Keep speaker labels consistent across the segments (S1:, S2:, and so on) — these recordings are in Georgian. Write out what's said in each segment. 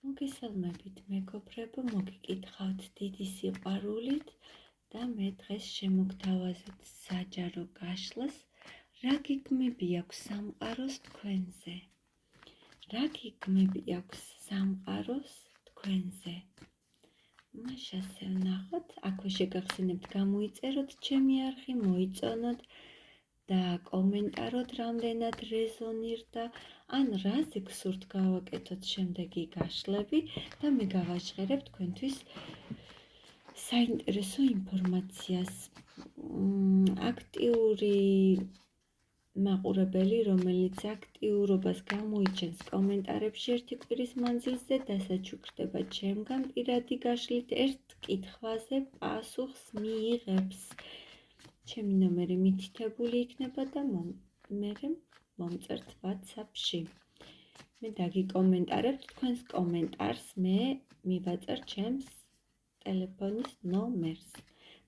S1: მოგესალმებით მეგობრებო, მოგიკითხავთ დიდი სიყვარულით და მე დღეს შემოგთავაზებთ საჯარო გაშლას, რა გიგმები აქვს სამყაროს თქვენზე. რა გიგმები აქვს სამყაროს თქვენზე. მაშ ასე ვნახოთ, აქვე შეგახსენებთ გამოიწეროთ ჩემი არხი, მოიწონოთ და კომენტაროთ რამდენად რეზონირდა, ან რაზე გსურთ გავაკეთოთ შემდეგი გაშლები და მე გავაჟღერებ თქვენთვის საინტერესო ინფორმაციას. აქტიური მაყურებელი, რომელიც აქტიურობას გამოიჩენს კომენტარებში ერთი კვირის მანძილზე, დასაჩუქრდება ჩემგან პირადი გაშლით ერთ კითხვაზე პასუხს მიიღებს. ჩემი ნომერი მითითებული იქნება და მე მომწერთ WhatsApp-ში. მე დაგიკომენტარებთ თქვენს კომენტარს, მე მივაწერ ჩემს ტელეფონის ნომერს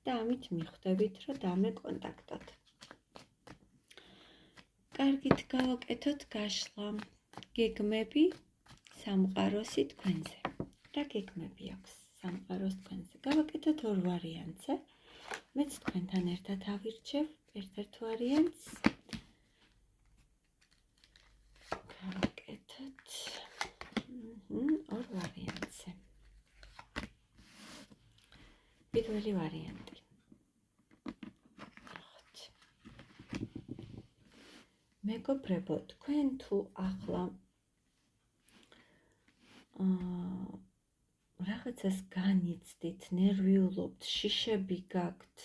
S1: და ამით მიხვდებით, რომ დამეკონტაქტოთ. კარგით, გავაკეთოთ გაშლა. გეგმები სამყაროსი თქვენზე. რა გეგმები აქვს სამყაროს თქვენზე? გავაკეთოთ ორ ვარიანტზე. მეც თქვენთან ერთად ავირჩევ ერთ-ერთ ვარიანტს. გავაკეთოთ ორ ვარიანტზე. პირველი ვარიანტი. მეგობრებო, თქვენ თუ ახლა რაღაცას განიცდით, ნერვიულობთ, შიშები გაქვთ,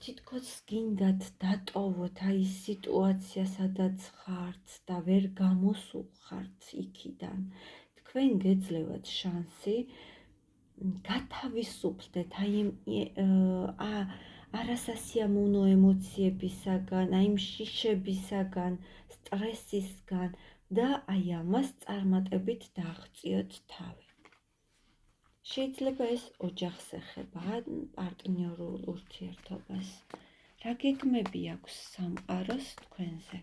S1: თითქოს გინდათ დატოვოთ აი სიტუაცია, სადაც ხართ და ვერ გამოსულხართ იქიდან. თქვენ გეძლევათ შანსი გათავისუფლდეთ აი არასასიამოვნო ემოციებისაგან, აი შიშებისაგან, სტრესისგან და აი ამას წარმატებით დააღწიოთ თავი. შეიძლება ეს ოჯახს ეხება, პარტნიორულ ურთიერთობას. რა გეგმები აქვს სამყაროს თქვენზე?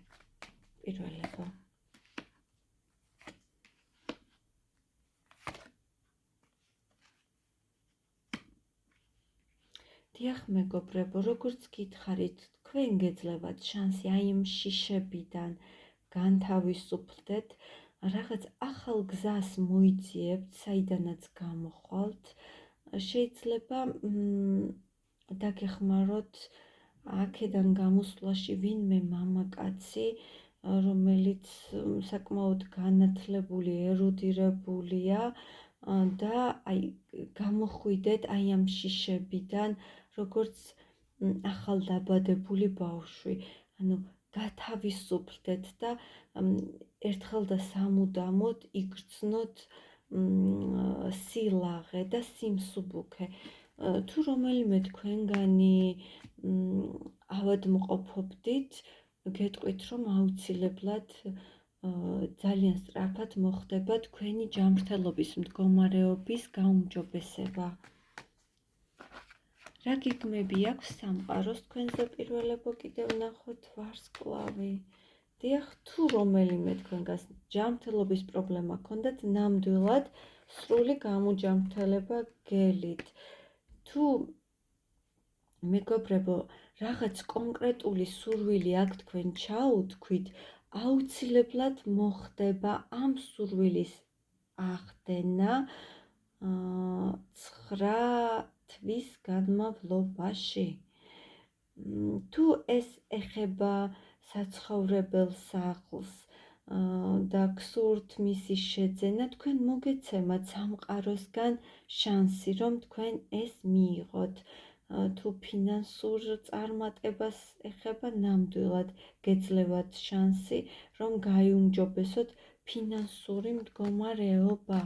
S1: პირველებო. დიახ მეგობრებო, როგორც გითხარით, თქვენ გეძლევათ შანსი აი იმ შიშებიდან განთავისუფლდეთ, რაღაც ახალ გზას მოიძიებთ, საიდანაც გამოხვალთ. შეიძლება დაგეხმაროთ აქედან გამოსვლაში ვინმე მამაკაცი, რომელიც საკმაოდ განათლებული, ერუდირებულია და აი გამოხვიდეთ აი ამ შიშებიდან, როგორც ახალდაბადებული ბავშვი. ანუ გათავისუფლდეთ და ერთხელ და სამუდამოდ იგრძნოთ სილაღე და სიმსუბუქე. თუ რომელიმე თქვენგანი ავადმყოფობდით, გეტყვით, რომ აუცილებლად ძალიან სწრაფად მოხდება თქვენი ჯანმრთელობის მდგომარეობის გაუმჯობესება. რა გეგმები აქვს სამყაროს თქვენზე? პირველებო, კიდევ ვნახოთ ვარსკვლავი. დიახ, თუ რომელიმე თქვენგანს ჯანმრთელობის პრობლემა ჰქონდათ, ნამდვილად სრული გამოჯანმრთელება გელით. თუ მეგობრებო, რაღაც კონკრეტული სურვილი აქ თქვენ ჩაუთქვით, აუცილებლად მოხდება ამ სურვილის აღდგენა 9 თვის განმავლობაში. თუ ეს ეხება საცხოვრებელ სახლს და გსურთ მისი შეძენა, თქვენ მოგეცემათ სამყაროსგან შანსი, რომ თქვენ ეს მიიღოთ. თუ ფინანსურ წარმატებას ეხება, ნამდვილად გეძლევათ შანსი, რომ გაიუმჯობესოთ ფინანსური მდგომარეობა.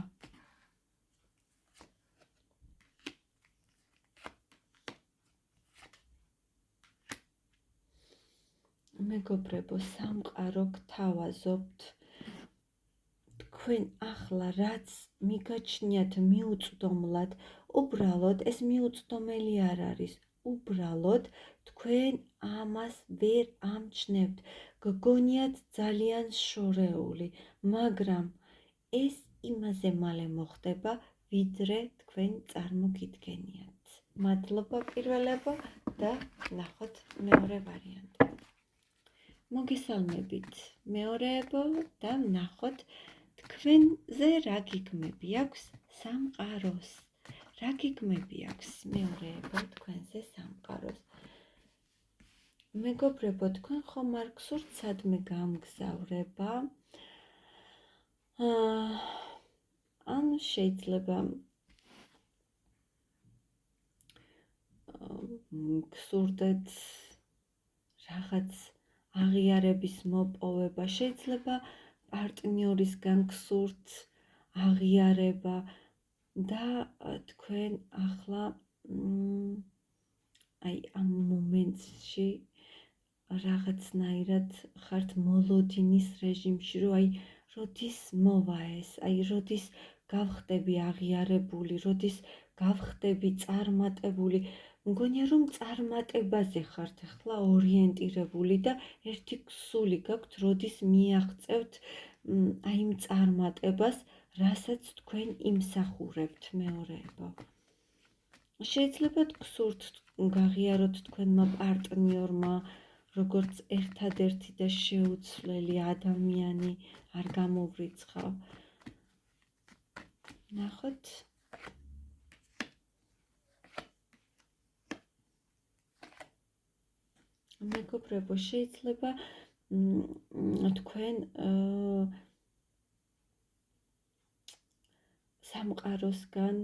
S1: მეგობრებო, სამყარო გთავაზობთ, თქვენ ახლა რაც მიგაჩნიათ მიუწვდომლად, უბრალოდ ეს მიუწვდომელი არ არის, უბრალოდ თქვენ ამას ვერ ამჩნევთ, გგონიათ ძალიან შორეული, მაგრამ ეს იმაზე მალე მოხდება, ვიდრე თქვენ წარმოგიდგენიათ. მადლობა პირველებო და ნახოთ მეორე ვარიანტი. მოგესალმებით მეორეებო და ნახოთ თქვენზე რა გიგმები აქვს სამყაროს. რა გიგმები აქვს მეორეებო თქვენზე სამყაროს. მეგობრებო, თქვენ ხომ არ გსურთ სადმე გამგზავრება? ან შეიძლება გსურდეთ რაღაც აღიარების მოპოვება, შეიძლება პარტნიორისგან გსურთ აღიარება და თქვენ ახლა ამ მომენტში რაღაცნაირად ხართ მოლოდინის რეჟიმში, რომ როდის მოვა ეს, როდის გავხდები აღიარებული, როდის გავხდები წარმატებული. მგონია რომ წარმატებაზე ხართ ახლა ორიენტირებული და ერთი ქსული გაქვთ, როდის მიაღწევთ იმ წარმატებას, რასაც თქვენ იმსახურებთ მეორეებო. შეიძლება გსურთ გაღიაროთ თქვენმა პარტნიორმა, როგორც ერთადერთი და შეუცვლელი ადამიანი არ გამოვრიცხავ. ნახოთ. მეგობრებო, შეიძლება თქვენ სამყაროსგან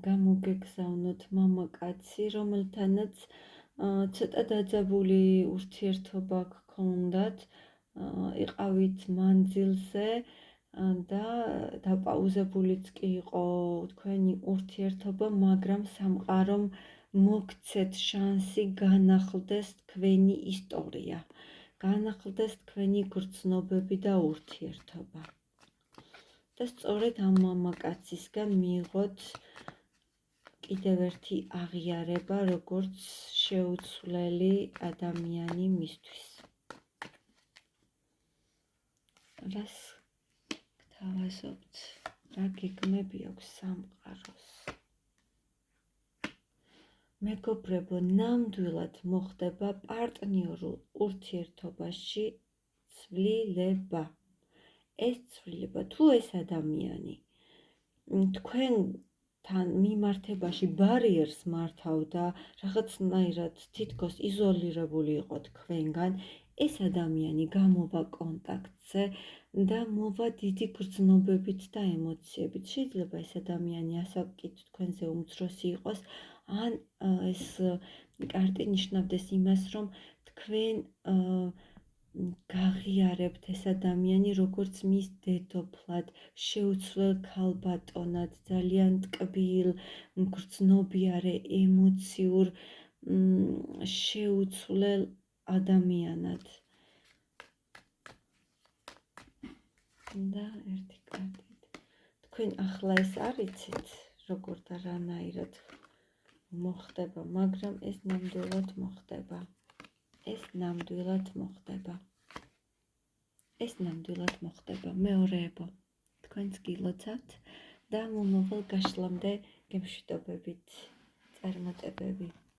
S1: გამოგეგზავნოთ მამაკაცი, რომელთანაც ცოტა დაძაბული ურთიერთობა გქონდათ, იყავით მანძილზე და დაპაუზებულიც კი იყო თქვენი ურთიერთობა, მაგრამ სამყარომ მოგცეთ შანსი განახლდეს თქვენი ისტორია, განახლდეს თქვენი გრძნობები და ურთიერთობა. და სწორედ ამ მამაკაცისგან მიიღოთ კიდევ ერთი აღიარება, როგორც შეუცვლელი ადამიანი მისთვის. რას გთავაზობთ? რა გიგმები აქვს სამყაროს? მეგობრებო, ნამდვილად მოხდება პარტნიორულ ურთიერთობაში ცვლილება. ეს ცვლილება, თუ ეს ადამიანი თქვენთან მიმართებაში ბარიერს მართავდა, რაღაცნაირად თითქოს იზოლირებული იყო თქვენგან, ეს ადამიანი გამოვა კონტაქტზე და მოვა დიდი გრძნობებით და ემოციებით. შეიძლება ეს ადამიანი ასაკით თქვენზე უმცროსი იყოს, ან ეს კარტი ნიშნავდეს იმას, რომ თქვენ გაღიარებთ ეს ადამიანი როგორც მის დედოფლად, შეუცვლელ ქალბატონად, ძალიან ტკბილ, გრძნობიარე, ემოციურ, შეუცვლელ ადამიანად. და ერთი კარტით. თქვენ ახლა ეს არიცით, როგორ და რანაირად მოხდება, მაგრამ ეს ნამდვილად მოხდება. ეს ნამდვილად მოხდება. მეორეებო, თქვენც გილოცავთ და მომავალ გაშლამდე გემშვიდობებით. წარმატებები.